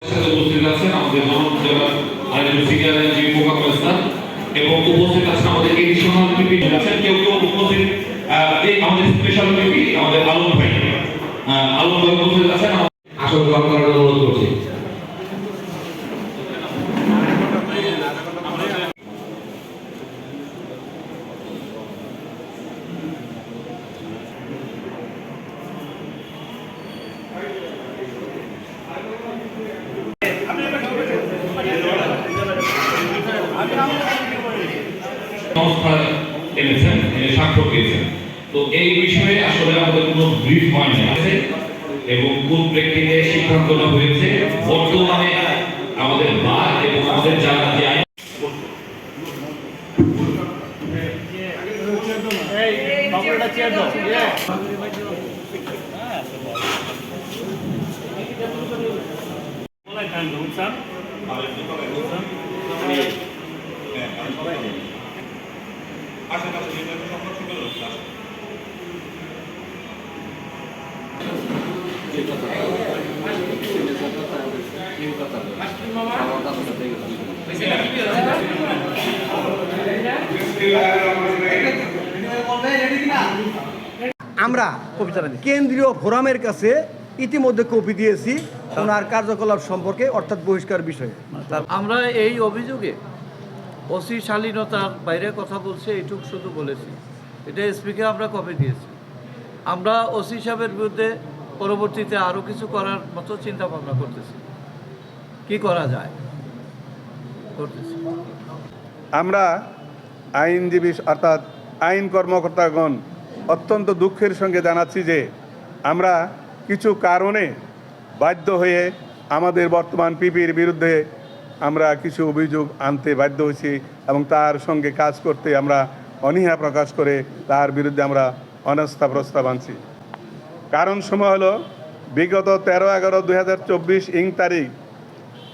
উপস্থিত আছেন আমাদের জেলার আরেকজন সিনিয়র আইনজীবী মোকাম্মেল ইসলাম এবং উপস্থিত আছেন আমাদের এডিশনাল পিপি আছেন কেউ উপস্থিত আমাদের স্পেশাল পিপি আমাদের আলম ভাই উপস্থিত আছেন আসল গ্রহণ করার অনুরোধ করছি। এনেছেন স্বাক্ষর দিয়েছেন, তো এই বিষয়ে আসলে আমাদের কোনো ব্রিফ হয় না এবং কোন প্রেক্ষিতে সিদ্ধান্তটা হয়েছে বর্তমানে আমাদের বার এবং আমাদের যারা যে আইন আমরা কেন্দ্রীয় ফোরামের কাছে ইতিমধ্যে কপি দিয়েছি ওনার কার্যকলাপ সম্পর্কে অর্থাৎ বহিষ্কার বিষয়ে। আমরা এই অভিযোগে ওসি শালীনতার বাইরে কথা বলছে এইটুক শুধু বলেছি, এটা এসপিকে আমরা কপি দিয়েছি। আমরা ওসি সাহেবের বিরুদ্ধে পরবর্তীতে আরও কিছু করার মতো চিন্তা ভাবনা করতেছি, কি করা যায় করতেছি। আমরা আইনজীবী অর্থাৎ আইন কর্মকর্তাগণ অত্যন্ত দুঃখের সঙ্গে জানাচ্ছি যে আমরা কিছু কারণে বাধ্য হয়ে আমাদের বর্তমান পিপির বিরুদ্ধে আমরা কিছু অভিযোগ আনতে বাধ্য হয়েছি এবং তার সঙ্গে কাজ করতে আমরা অনীহা প্রকাশ করে তার বিরুদ্ধে আমরা অনাস্থা প্রস্তাব আনছি। কারণ সময় হলো বিগত 13/11/2024 ইং তারিখ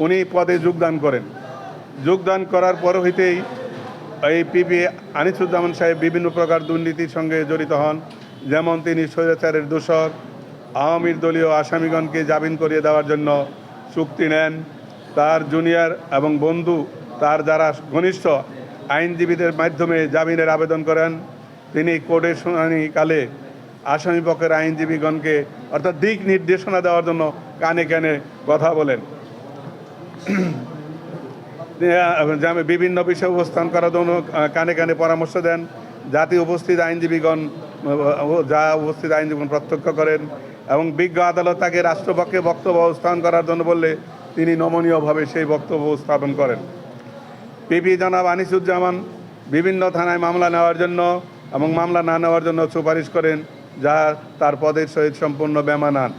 উনি পদে যোগদান করেন। যোগদান করার পর হইতেই এই পিপি আনিসুজ্জামান সাহেব বিভিন্ন প্রকার দুর্নীতির সঙ্গে জড়িত হন, যেমন তিনি স্বৈরাচারের দোষর, আওয়ামীর দলীয় আসামিগণকে জামিন করিয়ে দেওয়ার জন্য চুক্তি নেন, তার জুনিয়র এবং বন্ধু তার যারা ঘনিষ্ঠ আইনজীবীদের মাধ্যমে জামিনের আবেদন করেন। তিনি কোর্টের শুনানিকালে আসামিপক্ষের আইনজীবীগণকে অর্থাৎ দিক নির্দেশনা দেওয়ার জন্য কানে কানে কথা বলেন, বিভিন্ন বিষয় উপস্থান করার জন্য কানে কানে পরামর্শ দেন। জাতি উপস্থিত আইনজীবীগণ প্রত্যক্ষ করেন এবং বিজ্ঞ আদালত তাকে রাষ্ট্রপক্ষে বক্তব্য উপস্থাপন করার জন্য বললে তিনি নমনীয়ভাবে সেই বক্তব্য উপস্থাপন করেন। পিপি জনাব আনিসুজ্জামান বিভিন্ন থানায় মামলা নেওয়ার জন্য এবং মামলা না নেওয়ার জন্য সুপারিশ করেন, যা তার পদের সহিত সম্পূর্ণ বেমানান।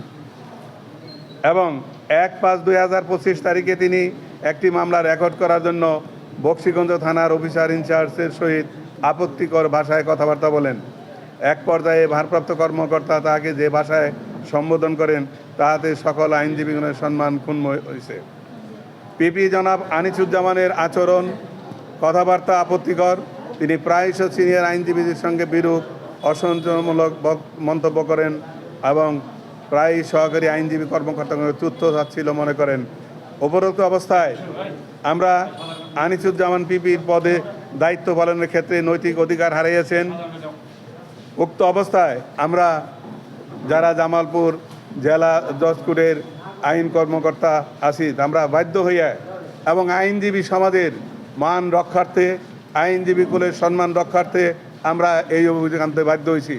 এবং 1/5/2025 তারিখে তিনি একটি মামলা রেকর্ড করার জন্য বক্সিগঞ্জ থানার অফিসার ইনচার্জের সহিত আপত্তিকর ভাষায় কথাবার্তা বলেন। এক পর্যায়ে ভারপ্রাপ্ত কর্মকর্তা তাকে যে ভাষায় সম্বোধন করেন তাহাতে সকল আইনজীবীগণের সম্মান ক্ষুণ্ণ হয়েছে। পিপি জনাব আনিসুজ্জামানের আচরণ কথাবার্তা আপত্তিকর। তিনি প্রায়শ সিনিয়র আইনজীবীদের সঙ্গে বিরূপ অসন্তোষমূলক মন্তব্য করেন এবং প্রায় সহকারী আইনজীবী কর্মকর্তাগণের তুচ্ছ তাচ্ছিল্য মনে করেন। উপরোক্ত অবস্থায় আমরা আনিসুজ্জামান পিপির পদে দায়িত্ব পালনের ক্ষেত্রে নৈতিক অধিকার হারিয়েছেন। উক্ত অবস্থায় আমরা যারা জামালপুর জেলা জজ কোর্টের আইন কর্মকর্তা আছি আমরা বাধ্য হইয়া এবং আইনজীবী সমাজের মান রক্ষার্থে আইনজীবী কুলের সম্মান রক্ষার্থে আমরা এই অভিযোগ আনতে বাধ্য হয়েছি।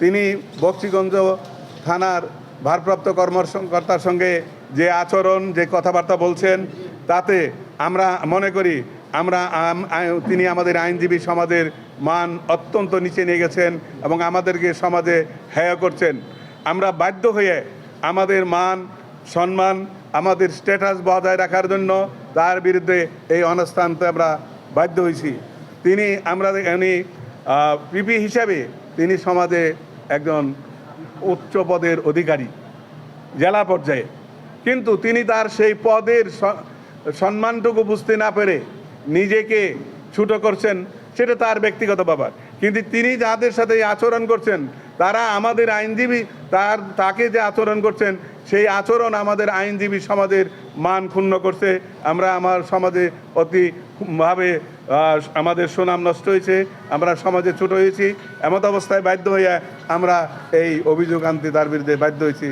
তিনি বক্সিগঞ্জ থানার ভারপ্রাপ্ত কর্মকর্তার সঙ্গে যে আচরণ যে কথাবার্তা বলছেন তাতে আমরা মনে করি তিনি আমাদের আইনজীবী সমাজের মান অত্যন্ত নিচে নিয়ে গেছেন এবং আমাদেরকে সমাজে হেয় করছেন। আমরা বাধ্য হয়ে আমাদের মান সম্মান আমাদের স্ট্যাটাস বজায় রাখার জন্য তার বিরুদ্ধে এই অনাস্থানতে আমরা বাধ্য হয়েছি। উনি পিপি হিসাবে তিনি সমাজে একজন উচ্চ পদের অধিকারী জেলা পর্যায়ে, কিন্তু তিনি তার সেই পদের সম্মানটুকু বুঝতে না পেরে নিজেকে ছোট করছেন, সেটা তার ব্যক্তিগত ব্যাপার। কিন্তু তিনি যাদের সাথে আচরণ করছেন তারা আমাদের আইনজীবী, তাকে যে আচরণ করছেন সেই আচরণ আমাদের আইনজীবী সমাজের মান ক্ষুণ্ণ করছে। আমরা আমার সমাজে অতিভাবে আমাদের সুনাম নষ্ট হয়েছে, আমরা সমাজে ছোট হয়েছি। এমত অবস্থায় বাধ্য হইয়া আমরা এই অভিযোগ আনতে তার বিরুদ্ধে বাধ্য হয়েছি।